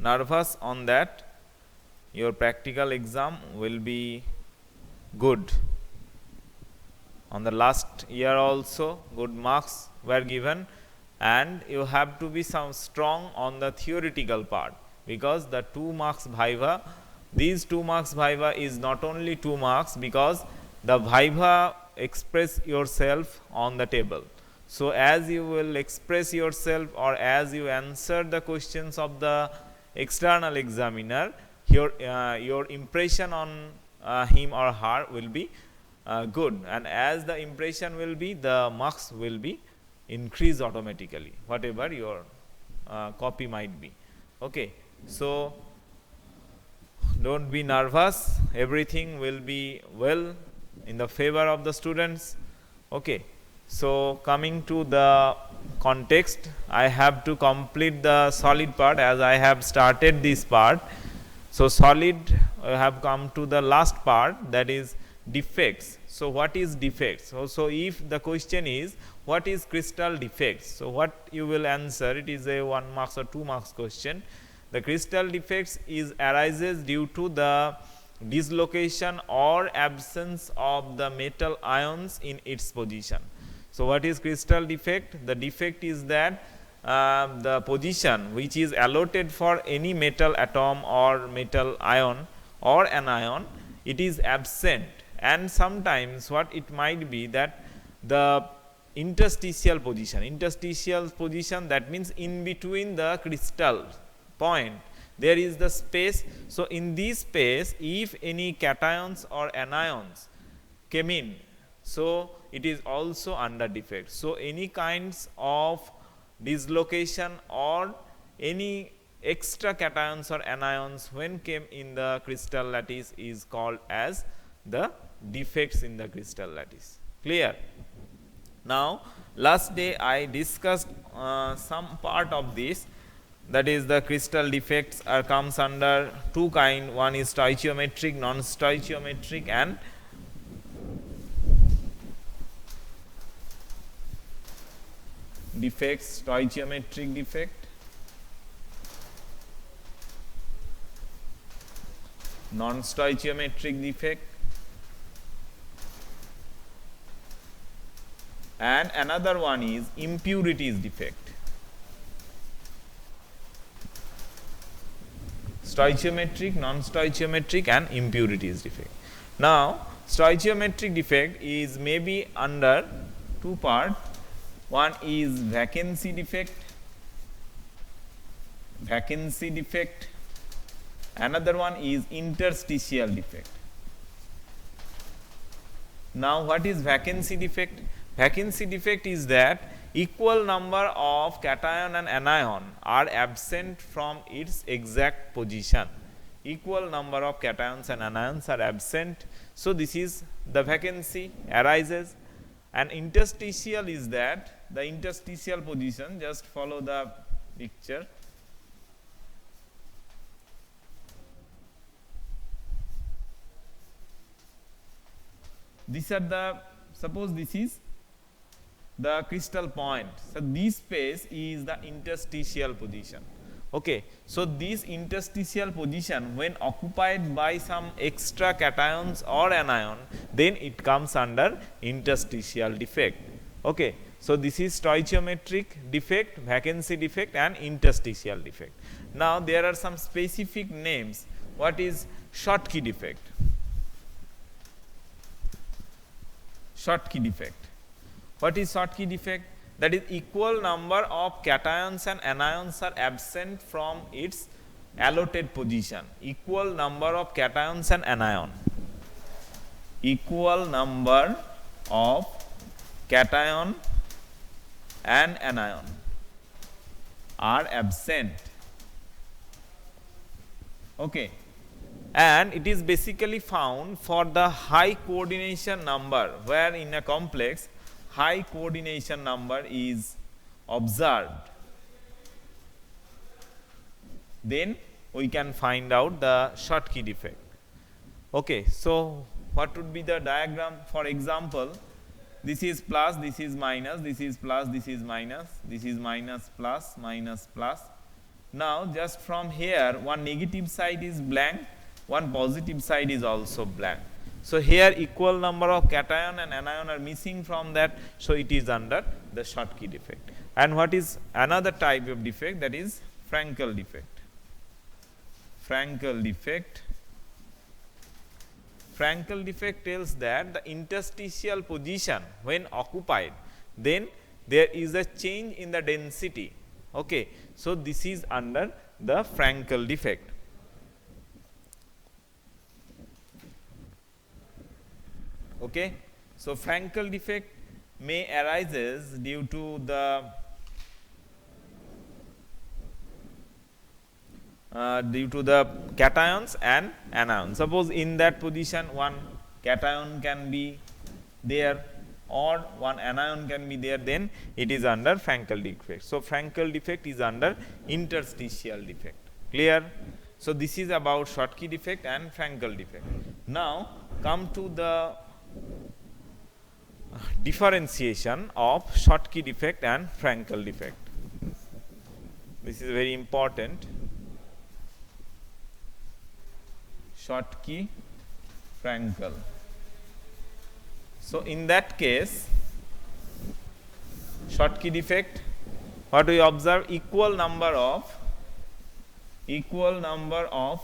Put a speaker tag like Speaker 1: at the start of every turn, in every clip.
Speaker 1: nervous on that, your practical exam will be good. On the last year also good marks were given, and you have to be some strong on the theoretical part, because the 2 marks viva, these 2 marks viva is not only 2 marks, because the viva express yourself on the table. So as you will express yourself, or as you answer the questions of the external examiner, your impression on him or her will be good, and as the impression will be, the marks will be increased automatically, whatever your copy might be. Okay, so don't be nervous, everything will be well in the favor of the students. Okay, so coming to the context, I have to complete the solid part as I have started this part. So solid, I have come to the last part, that is defects. So what is defects? So if the question is what is crystal defects, so what you will answer, it is a 1 marks or 2 marks question. The crystal defects arises due to the dislocation or absence of the metal ions in its position. So what is crystal defect? The defect is that the position which is allotted for any metal atom or metal ion or anion, it is absent, and sometimes what it might be that the interstitial position, that means in between the crystal point there is the space. So in this space, if any cations or anions came in, so it is also under defect. So any kinds of dislocation or any extra cations or anions when came in the crystal lattice is called as the defects in the crystal lattice. Clear? Now last day I discussed some part of this, that is the crystal defects comes under 2 kind. One is stoichiometric, non-stoichiometric, and defects. Stoichiometric defect, non-stoichiometric defect, and another one is impurities defect. Stoichiometric, non-stoichiometric, and impurities defect. Now stoichiometric defect is maybe under 2 parts. One is vacancy defect, another one is interstitial defect. Now what is vacancy defect? Vacancy defect is that equal number of cation and anion are absent from its exact position. Equal number of cations and anions are absent. So this is the vacancy arises. And interstitial is that the interstitial position, just follow the picture. These are the, suppose this is the crystal point. So this space is the interstitial position. Okay, so this interstitial position when occupied by some extra cations or anion, then it comes under interstitial defect. Okay, so this is stoichiometric defect, vacancy defect, and interstitial defect. Now there are some specific names. What is Schottky defect? Schottky defect. What is Schottky defect? That is equal number of cations and anions are absent from its allotted position. Equal number of cations and anion. Equal number of cation and anion are absent. Okay. And it is basically found for the high coordination number, where in a complex high coordination number is observed. Then we can find out the Schottky defect. Okay, so what would be the diagram? For example, this is plus, this is minus, this is plus, this is minus, this is minus, plus, minus, plus, Now just from here one negative side is blank, one positive side is also blank. So here equal number of cation and anion are missing from that, so it is under the Schottky defect. And what is another type of defect, that is Frankel defect. Frankel defect. Frankel defect tells that the interstitial position when occupied, then there is a change in the density. Okay. So this is under the Frankel defect. Okay. So Frankel defect may arises due to the cations and anions. Suppose in that position one cation can be there or one anion can be there, then it is under Frankel defect. So Frankel defect is under interstitial defect. Clear? So this is about Schottky defect and Frankel defect. Now come to the differentiation of Schottky defect and Frankel defect. This is very important. Schottky, Frankel. So in that case, Schottky defect, what we observe, equal number of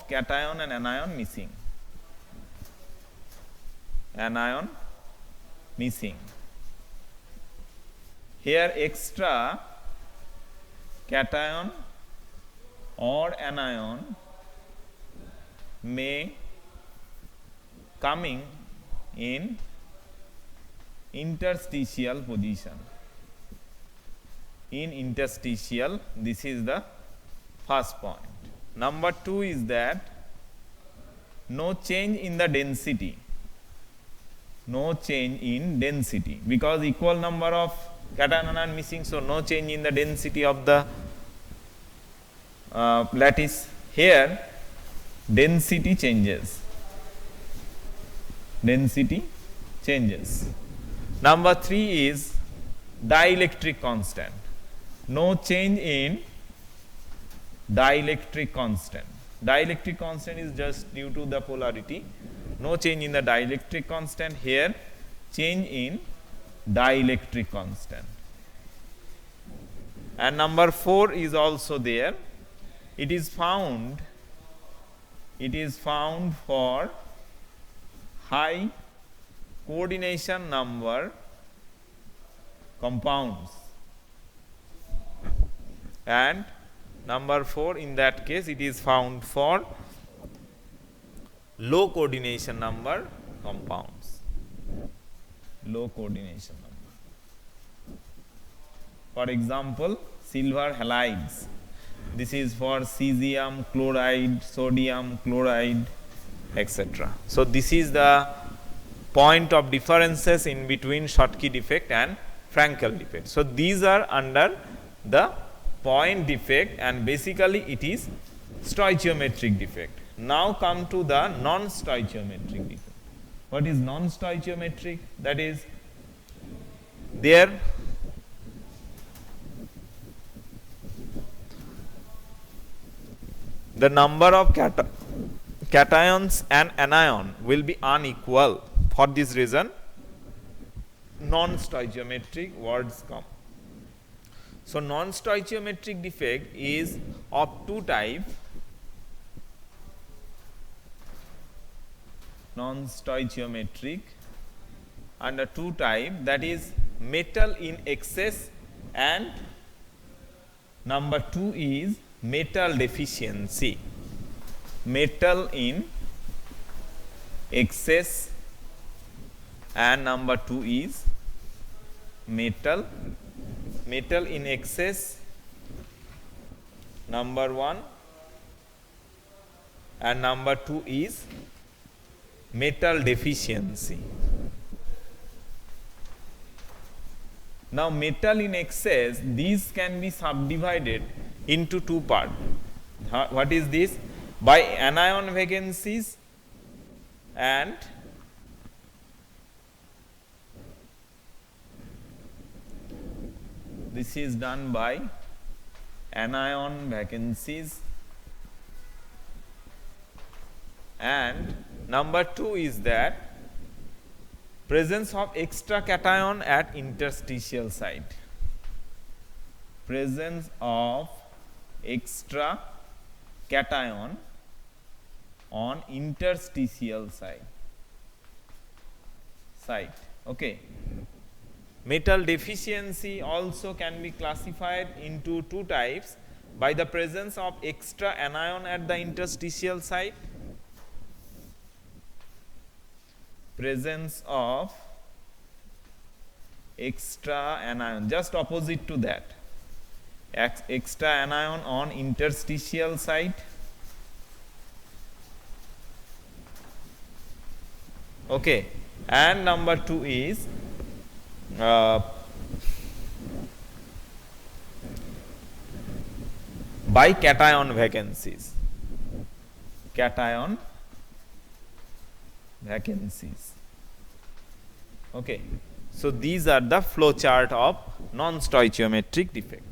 Speaker 1: cation and anion missing. Anion missing. Here extra cation or anion may coming in interstitial position. In interstitial, this is the first point. Number 2 is that no change in the density. No change in density, because equal number of cation and anion missing, so no change in the density of the lattice. Here density changes. Density changes. Number 3 is dielectric constant. No change in dielectric constant. Dielectric constant is just due to the polarity. No change in the dielectric constant. Here change in dielectric constant. And number 4 is also there. It is found for high coordination number compounds, and number 4 in that case it is found for low coordination number compounds. Low coordination number. For example, silver halides. This is for cesium chloride, sodium chloride, etc. So this is the point of differences in between Schottky defect and Frankel defect. So these are under the point defect, and basically it is stoichiometric defect. Now come to the non-stoichiometric defect. What is non-stoichiometric? That is, there the number of cations and anion will be unequal. For this reason, non-stoichiometric words come. So non-stoichiometric defect is of two types. Non-stoichiometric under two types, that is metal in excess, and number 2 is metal deficiency. Metal in excess, and number 2 is metal in excess, number 1, and number 2 is metal deficiency. Now metal in excess, these can be subdivided into two parts. What is this? By anion vacancies and this is done by anion vacancies, and number 2 is that presence of extra cation at interstitial site. Presence of extra cation on interstitial site. Okay. Metal deficiency also can be classified into two types by the presence of extra anion at the interstitial site. Presence of extra anion, just opposite to that, extra anion on interstitial site. Okay, and number 2 is by cation vacancies. Cation vacancies. Okay. So these are the flow chart of non-stoichiometric defect.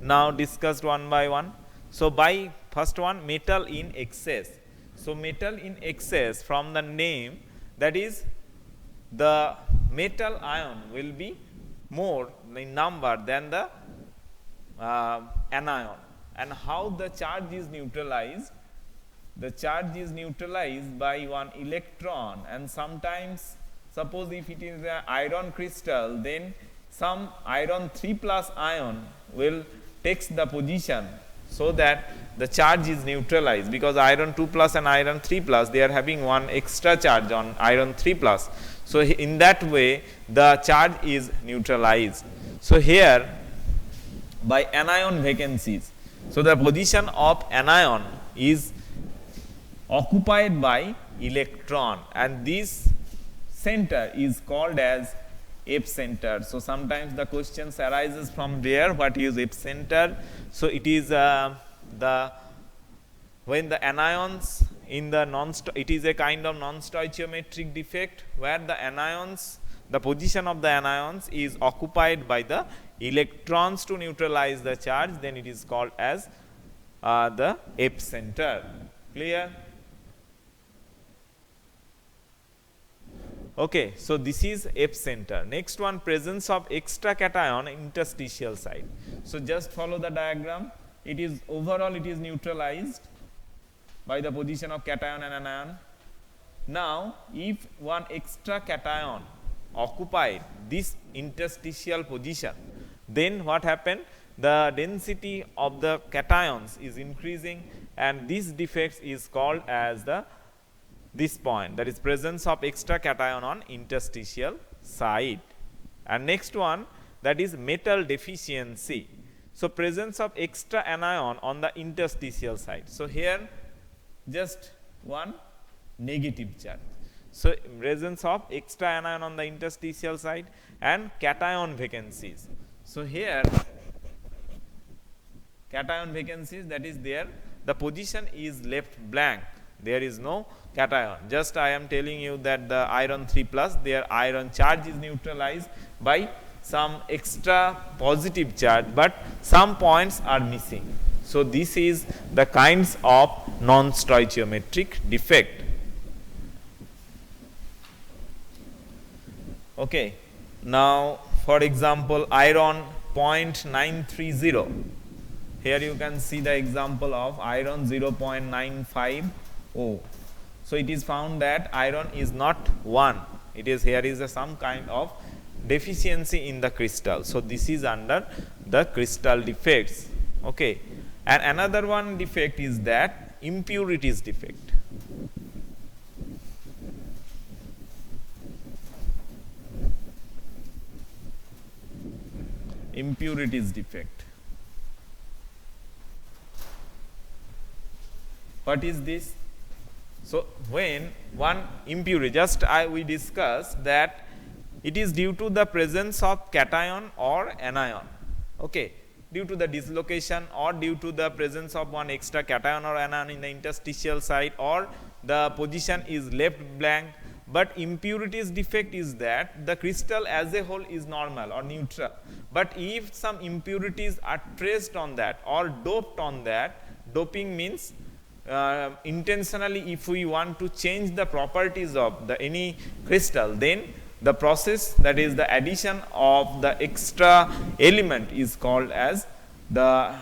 Speaker 1: Now discussed one by one. So by first one, metal in excess. So metal in excess, from the name, that is the metal ion will be more in number than the anion. And how the charge is neutralized? The charge is neutralized by one electron, and sometimes, suppose if it is an iron crystal, then some iron 3 plus ion will takes the position, so that the charge is neutralized, because iron 2 plus and iron 3 plus, they are having one extra charge on iron 3 plus. So in that way the charge is neutralized. So here by anion vacancies, so the position of anion is occupied by electron, and this center is called as epicenter. So sometimes the questions arises from there, what is epicenter? So it is when the anions in the it is a kind of non-stoichiometric defect where the anions, the position of the anions is occupied by the electrons to neutralize the charge, then it is called as the epicenter. Clear? Okay, so this is epicenter. Next one, presence of extra cation interstitial site. So just follow the diagram. It is overall it is neutralized by the position of cation and anion. Now if one extra cation occupied this interstitial position, then what happened? The density of the cations is increasing, and this defect is called as this point, that is presence of extra cation on interstitial site. And next one, that is metal deficiency. So presence of extra anion on the interstitial site. So here just one negative charge. So presence of extra anion on the interstitial site and cation vacancies. So here cation vacancies, that is there, the position is left blank, there is no cation. Just I am telling you that the iron 3 plus, their iron charge is neutralized by some extra positive charge, but some points are missing. So this is the kinds of non-stoichiometric defect. Okay. Now for example, iron 0.930. Here you can see the example of iron 0.950. So it is found that iron is not 1. It is, here is some kind of deficiency in the crystal. So this is under the crystal defects. Okay. And another one defect is that impurities defect. Impurities defect. What is this? So when one impurity, just we discussed that it is due to the presence of cation or anion. Okay. Due to the dislocation or due to the presence of one extra cation or anion in the interstitial site, or the position is left blank. But impurities defect is that the crystal as a whole is normal or neutral, But if some impurities are traced on that or doped on that, doping means intentionally if we want to change the properties of the any crystal, then the process, that is the addition of the extra element, is called as the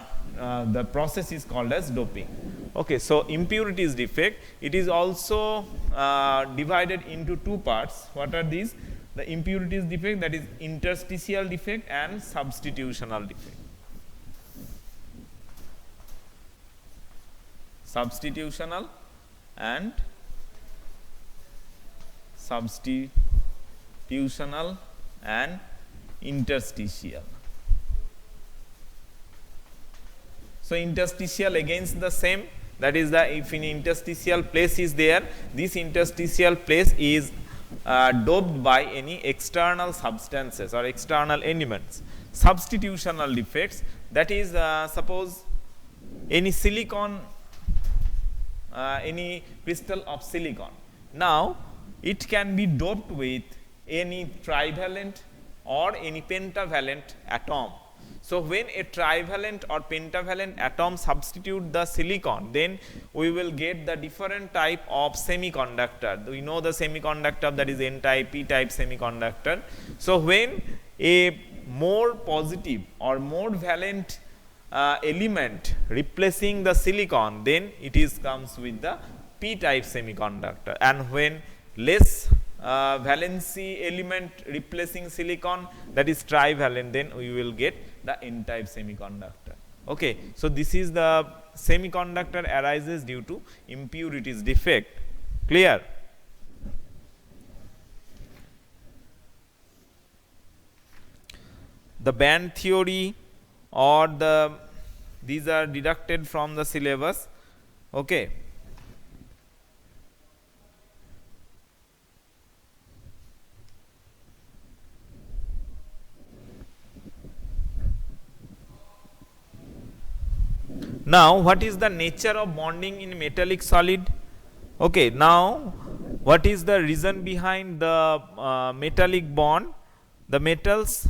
Speaker 1: process is called as doping. Okay, so impurities defect, it is also divided into two parts. What are these? The impurities defect, that is interstitial defect and substitutional defect. Substitutional and interstitial. So interstitial against the same, that is the if an interstitial place is there, this interstitial place is doped by any external substances or external elements. Substitutional defects, that is suppose any silicon, any crystal of silicon. Now it can be doped with any trivalent or any pentavalent atom. So when a trivalent or pentavalent atom substitute the silicon, then we will get the different type of semiconductor. We know the semiconductor, that is n-type, p-type semiconductor. So when a more positive or more valent element replacing the silicon, then it is comes with the p-type semiconductor, and when less valency element replacing silicon, that is trivalent, then we will get the n-type semiconductor. Okay, so this is the semiconductor arises due to impurities defect. Clear? The band theory or these are deducted from the syllabus. Okay. Now, what is the nature of bonding in metallic solid? Okay, now what is the reason behind the metallic bond? The metals,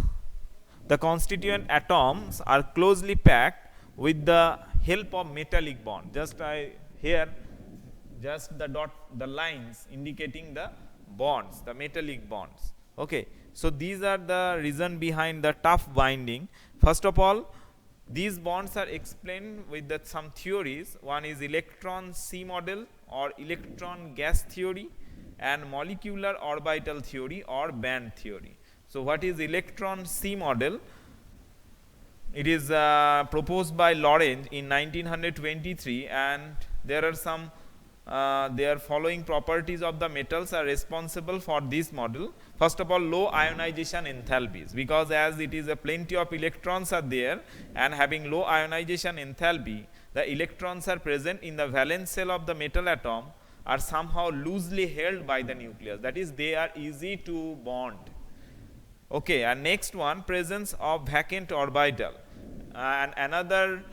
Speaker 1: the constituent atoms are closely packed with the help of metallic bond. Just here, just the dot, the lines indicating the bonds, the metallic bonds. Okay, so these are the reason behind the tough binding. First of all, these bonds are explained with some theories. One is electron C model or electron gas theory, and molecular orbital theory or band theory. So what is electron C model? It is proposed by Lorentz in 1923, and there are some their following properties of the metals are responsible for this model. First of all, low ionization enthalpies, because as it is a plenty of electrons are there and having low ionization enthalpy, the electrons are present in the valence shell of the metal atom are somehow loosely held by the nucleus, that is they are easy to bond. Okay, and next one, presence of vacant orbital, and another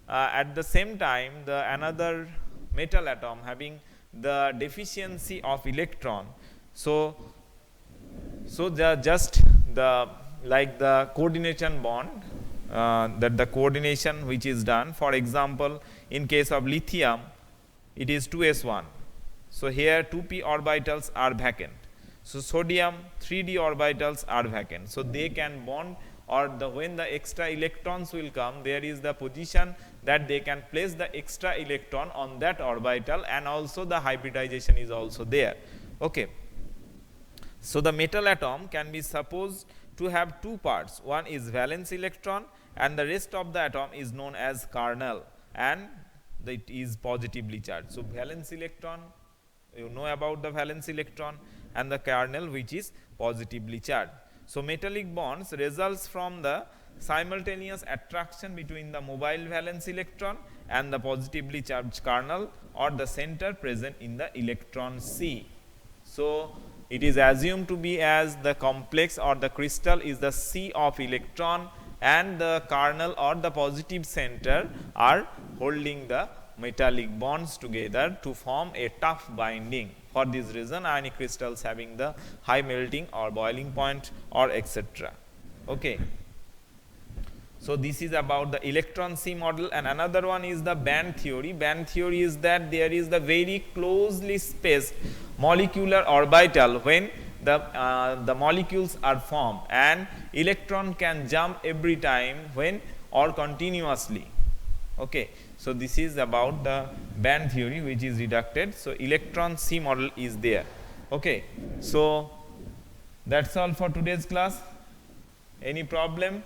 Speaker 1: at the same time the another metal atom having the deficiency of electron. So the just the like the coordination bond, that the coordination which is done, for example in case of lithium it is 2s1, so here 2p orbitals are vacant. So sodium 3d orbitals are vacant, so they can bond, or when the extra electrons will come, there is the position that they can place the extra electron on that orbital, and also the hybridization is also there. Okay. So the metal atom can be supposed to have two parts, one is valence electron and the rest of the atom is known as kernel, and it is positively charged. So valence electron, you know about the valence electron, and the kernel which is positively charged. So metallic bonds results from the simultaneous attraction between the mobile valence electron and the positively charged kernel or the center present in the electron C. So it is assumed to be as the complex or the crystal is the C of electron, and the kernel or the positive center are holding the metallic bonds together to form a tough binding. For this reason, ionic crystals having the high melting or boiling point or etc. Okay. So this is about the electron C model, and another one is the band theory. Band theory is that there is the very closely spaced molecular orbital when the molecules are formed, and electron can jump every time when or continuously. Okay, so this is about the band theory which is reducted. So electron C model is there. Okay, so that's all for today's class. Any problem?